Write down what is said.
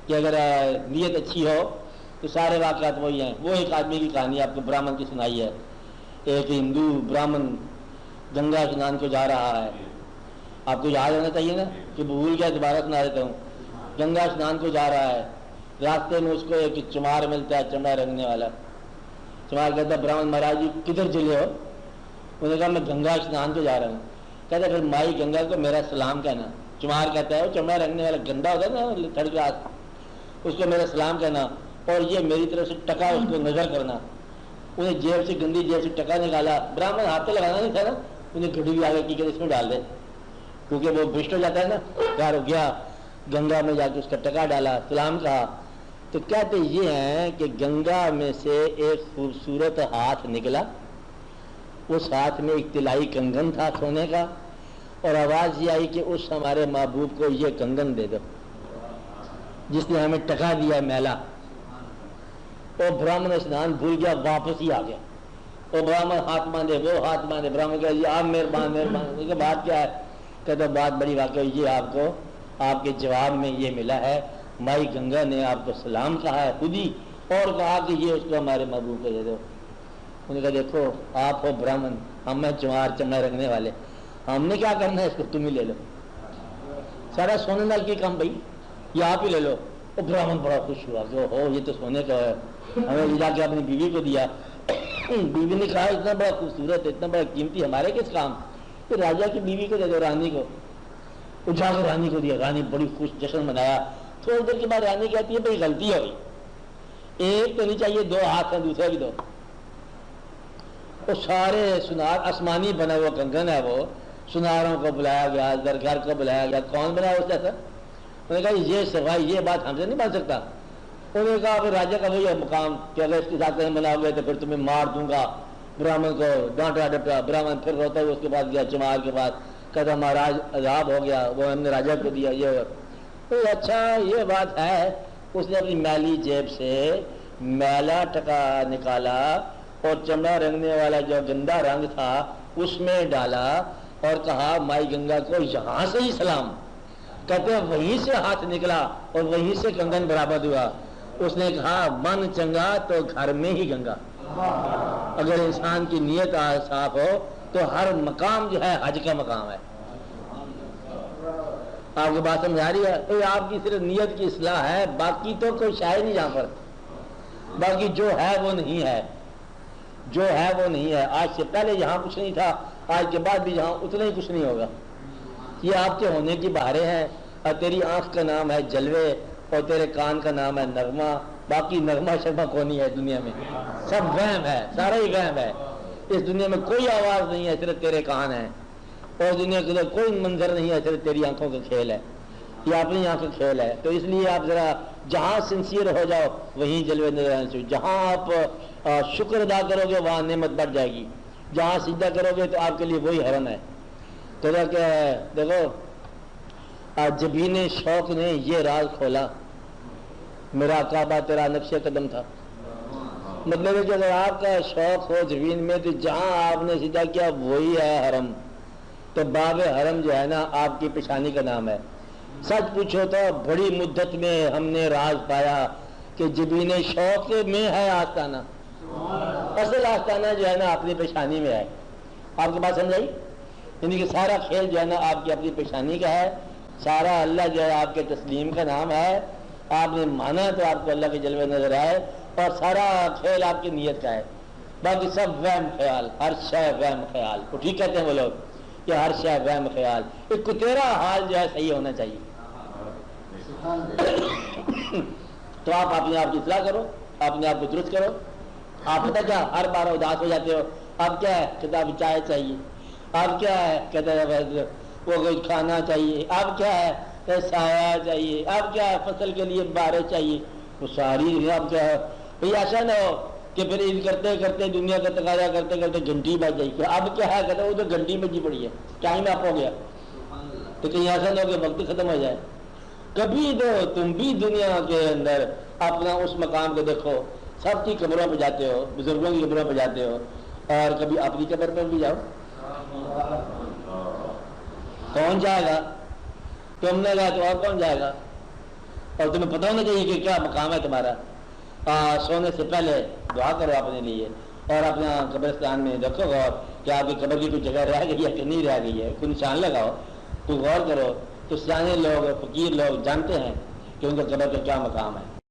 کہ اگر نیت اچھی ہو تو سارے واقعات وہی ہیں. وہ ایک آدمی کی کہانی آپ کو برہمن کی سنائی ہے. ایک ہندو برہمن گنگا اسنان کو جا رہا ہے. آپ کو یاد ہونا چاہیے نا کہ بھول گیا, دوبارہ سنا دیتا ہوں. گنگا اسنان کو جا رہا ہے, راستے میں اس کو ایک چمار ملتا ہے, چمڑا رنگنے والا. چمار کہتا ہے برہمن مہاراج جی کدھر چلے ہو؟ انہوں نے کہا میں گنگا اسنان کو جا رہا ہوں. کہتا پھر مائی گنگا کو میرا سلام کہنا. چمار کہتا ہے وہ چمڑا رنگنے والا گندا ہوتا ہے نا تھڑ کے ہاتھ, اس کو میرا سلام کہنا اور یہ میری طرف سے ٹکا اس کو نظر کرنا. انہیں جیب سے گندی جیب سے ٹکا نکالا. برہمن ہاتھ تو لگانا نہیں تھا نا, انہیں گھڑی بھی آگے کی کہ اس میں ڈال دے کیونکہ وہ بھشٹ ہو جاتا ہے نا. پیار ہو گیا, گنگا میں جا کے اس کا ٹکا ڈالا, سلام کہا. تو کہتے یہ ہیں کہ گنگا میں سے ایک خوبصورت ہاتھ نکلا. اس ہاتھ میں ایک طلائی کنگن تھا سونے کا, اور آواز یہ آئی کہ اس ہمارے محبوب کو یہ کنگن دے دو جس نے ہمیں ٹکا دیا میلا. اور برہمن اسنان بھول گیا, واپس ہی آ گیا. اور برہمن ہاتھ باندھے, وہ ہاتھ باندھے. برہمن کہا یہ آپ مہربان مہربان. کہ بات کیا ہے؟ کہتے بات بڑی واقعی یہ آپ کو آپ کے جواب میں یہ ملا ہے, مائی گنگا نے آپ کو سلام کہا ہے خود ہی, اور کہا کہ یہ اس کو ہمارے محبوب کو دے دو. انہوں نے کہا دیکھو آپ ہو برہمن, ہم ہیں چمار چمڑا رکھنے والے, ہم نے کیا کرنا ہے, اس کو تم ہی لے لو. سارا سونے نال کی کام بھائی, یہ آپ ہی لے لو. وہ برہمن بڑا خوش ہوا کہ ہو یہ تو سونے کا ہے, ہمیں لے جا کے اپنی بیوی کو دیا. بیوی نے کہا اتنا بڑا خوبصورت اتنا بڑا قیمتی ہمارے کس کام, کہ راجا کی بیوی کو دے دو, رانی کو. اٹھا کر رانی کو دیا. رانی بڑی خوش, جشن منایا. تھوڑی دیر کے بعد رانی کہتی ہے بھائی غلطی ہو گئی, ایک تو نہیں چاہیے, دو ہاتھ ہیں, دوسرا بھی دو. وہ سارے سنار, آسمانی بنا ہوا کنگن ہے, وہ سناروں کو بلایا گیا, درگھر کو بلایا گیا. کون بنا اس ایسا؟ انہوں نے کہا یہ صفائی یہ بات ہم سے نہیں بن سکتا. انہوں نے کہا پھر راجا کا وہی ہے مقام کہ اگر اس کے ساتھ نہیں بناؤ گے تو پھر تمہیں مار دوں گا. برہمن کو ڈانٹا ڈپٹا. برہمن پھر روتا ہے, اس کے بعد گیا چمار کے بعد, کہتا مہاراج عذاب ہو گیا, وہ ہم نے راجا کو دیا. یہ اچھا یہ بات ہے. اس نے اپنی میلی جیب سے میلا ٹکا نکالا اور چمڑا رنگنے والا جو گندا رنگ تھا اس میں ڈالا اور کہا مائی گنگا کو یہاں سے ہی سلام. کہتے ہیں وہیں سے ہاتھ نکلا اور وہیں سے کنگن برآمد ہوا. اس نے کہا من چنگا تو گھر میں ہی گنگا. اگر انسان کی نیت صاف ہو تو ہر مقام جو ہے حج کا مقام ہے. آپ کو بات سمجھ آ رہی ہے؟ آپ کی صرف نیت کی اصلاح ہے, باقی تو کوئی شاید نہیں. یہاں پر باقی جو ہے وہ نہیں ہے, جو ہے وہ نہیں ہے. آج سے پہلے یہاں کچھ نہیں تھا, آج کے بعد بھی یہاں اتنا ہی کچھ نہیں ہوگا. یہ آپ کے ہونے کی بہاریں ہیں. اور تیری آنکھ کا نام ہے جلوے اور تیرے کان کا نام ہے نغمہ. باقی نغمہ شرما کون ہے دنیا میں؟ سب وہم ہے, سارا ہی وہم ہے. اس دنیا میں کوئی آواز نہیں ہے, صرف تیرے کان ہیں. اور دنیا کے اندر کوئی منظر نہیں ہے, صرف تیری آنکھوں کا کھیل ہے. یہ اپنی آنکھ کا کھیل ہے. تو اس لیے آپ ذرا جہاں سنسیئر ہو جاؤ وہیں جلوے نظر آنے چاہیے. جہاں آپ شکر ادا کرو گے وہاں نعمت بڑھ جائے گی. جہاں سجدہ کرو گے تو آپ کے لیے وہی حرم ہے. تو کیا ہے دیکھو, جبین شوق نے یہ راز کھولا, میرا کعبہ تیرا نقش قدم تھا. مطلب ہے کہ اگر آپ کا شوق ہو جبین میں تو جہاں آپ نے سجدہ کیا وہی ہے حرم. تو باب حرم جو ہے نا آپ کی پیشانی کا نام ہے. سچ پوچھو تو بڑی مدت میں ہم نے راز پایا کہ جبین شوق میں ہے آستانہ. اصل آستانہ جو ہے نا اپنی پیشانی میں ہے. آپ کو بات سمجھ آئی؟ یعنی کہ سارا کھیل جو ہے نا آپ کی اپنی پیشانی کا ہے. سارا اللہ جو ہے آپ کے تسلیم کا نام ہے. آپ نے مانا تو آپ کو اللہ کے جلوے نظر آئے, اور سارا کھیل آپ کی نیت کا ہے. باقی سب وہم خیال, ہر شے وہم خیال. وہ ٹھیک کہتے ہیں وہ لوگ کہ ہر شے وہم خیال. ایک تیرا حال جو ہے صحیح ہونا چاہیے. تو آپ اپنے آپ کی اصلاح کرو, اپنے آپ کو درست کرو. آپ پتہ کیا ہر بار اداس ہو جاتے ہو. اب کیا ہے کتاب چائے چاہیے, اب کیا ہے کہتے ہیں وہ کچھ کھانا چاہیے, اب کیا ہے سایہ چاہیے, اب کیا ہے فصل کے لیے بارش چاہیے. وہ ساری اب کیا ہے بھائی ایسا نہ ہو کہ پھر عید کرتے کرتے دنیا کا تقاضا کرتے کرتے گھنٹی بج جائے کہ اب کیا ہے کہتے وہ تو گھنٹی بجی پڑی ہے, ٹائم آپ ہو گیا. تو کہیں ایسا نہ ہو کہ وقت ختم ہو جائے. کبھی تو تم بھی دنیا کے اندر اپنا اس مقام کو دیکھو. سب کی قبروں پہ جاتے ہو, بزرگوں کی قبروں پہ جاتے ہو, اور کبھی اپنی قبر پہ بھی جاؤ. کون جائے گا؟ تم نے کہا تو اور کون جائے گا؟ اور تمہیں پتہ ہونا چاہیے کہ کیا مقام ہے تمہارا. سونے سے پہلے دعا کرو اپنے لیے اور اپنا قبرستان میں رکھو غور کہ آپ کی قبر کی کوئی جگہ رہ گئی ہے کہ نہیں رہ گئی ہے. کوئی نشان لگاؤ, کوئی غور کرو. تو سیانے لوگ فقیر لوگ جانتے ہیں کہ ان کا قبر کا کیا مقام ہے.